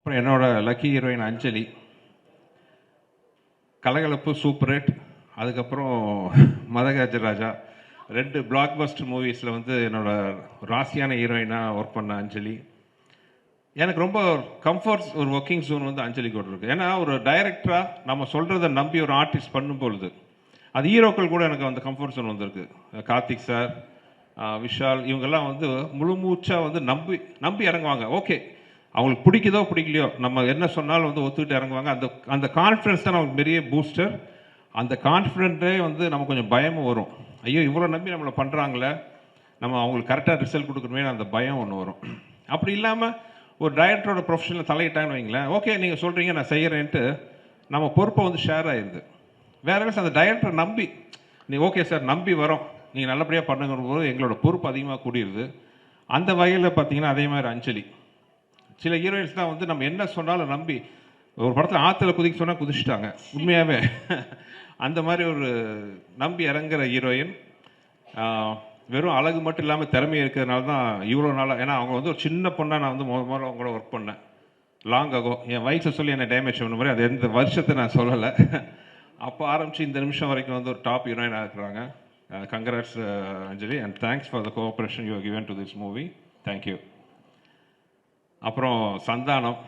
அப்புறம் என்னோட lucky heroine அஞ்சலி. கலகலப்பு super hit. அதுக்கப்புறம் மதகஜராஜா 2 பிளாக் பஸ்டர் மூவிஸில் வந்து என்னோட ராசியான ஹீரோயினாக ஒர்க் பண்ண அஞ்சலி. எனக்கு ரொம்ப கம்ஃபர்ட்ஸ் ஒரு ஒர்க்கிங் ஜோன் வந்து அஞ்சலி கூட இருக்குது. ஏன்னா ஒரு டைரக்டராக நம்ம சொல்கிறத நம்பி ஒரு ஆர்டிஸ்ட் பண்ணும்பொழுது அது ஹீரோக்கள் கூட எனக்கு அந்த கம்ஃபர்ட் ஜோன் வந்திருக்கு. கார்த்திக் சார், விஷால், இவங்கெல்லாம் வந்து முழு மூச்சாக வந்து நம்பி இறங்குவாங்க. ஓகே, அவங்களுக்கு பிடிக்குதோ பிடிக்கலையோ நம்ம என்ன சொன்னாலும் வந்து ஒத்துக்கிட்டு இறங்குவாங்க. அந்த அந்த கான்ஃபிடன்ஸ் தான் நமக்கு பெரிய பூஸ்டர். அந்த கான்ஃபிடென்ட்டே வந்து நமக்கு கொஞ்சம் பயமும் வரும். ஐயோ, இவ்வளோ நம்பி நம்மளை பண்ணுறாங்களே, நம்ம அவங்களுக்கு கரெக்டாக ரிசல்ட் கொடுக்கணுமே அந்த பயம் ஒன்று வரும். அப்படி இல்லாமல் ஒரு டைரக்டரோட ப்ரொஃபஷனில் தலையிட்டான்னு வைங்களேன், ஓகே நீங்கள் சொல்கிறீங்க நான் செய்கிறேன்ட்டு நம்ம பொறுப்பை வந்து ஷேர் ஆயிடுது. வேற அந்த டைரக்டர் நம்பி நீ ஓகே சார் நம்பி வரோம், நீங்கள் நல்லபடியாக பண்ணுங்கிற போது எங்களோட பொறுப்பு அதிகமாக கூடியிருது. அந்த வகையில் பார்த்தீங்கன்னா அதே மாதிரி அஞ்சலி. சில ஹீரோயின்ஸ் தான் வந்து நம்ம என்ன சொன்னாலும் நம்பி ஒரு படத்தில் ஆற்றுல குதிக்க சொன்னால் குதிச்சுட்டாங்க உண்மையாகவே. அந்த மாதிரி ஒரு நம்பி இறங்குற ஹீரோயின். வெறும் அழகு மட்டும் இல்லாமல் திறமை இருக்கிறதுனால தான் இவ்வளோ நாளாக. ஏன்னா அவங்க வந்து ஒரு சின்ன பொண்ணாக நான் வந்து முதல்ல அவங்க கூட ஒர்க் பண்ணேன் லாங் ஆகோ. என் வயசை சொல்லி என்னை டேமேஜ் பண்ண மாதிரி அது எந்த வருஷத்தை நான் சொல்லலை. அப்போ ஆரம்பித்து இந்த நிமிஷம் வரைக்கும் வந்து ஒரு டாப் ஹீரோயினாக இருக்கிறாங்க. Congrats Anjali, and thanks for the cooperation you given to this movie. Thank you. அப்புறம் சந்தானம்.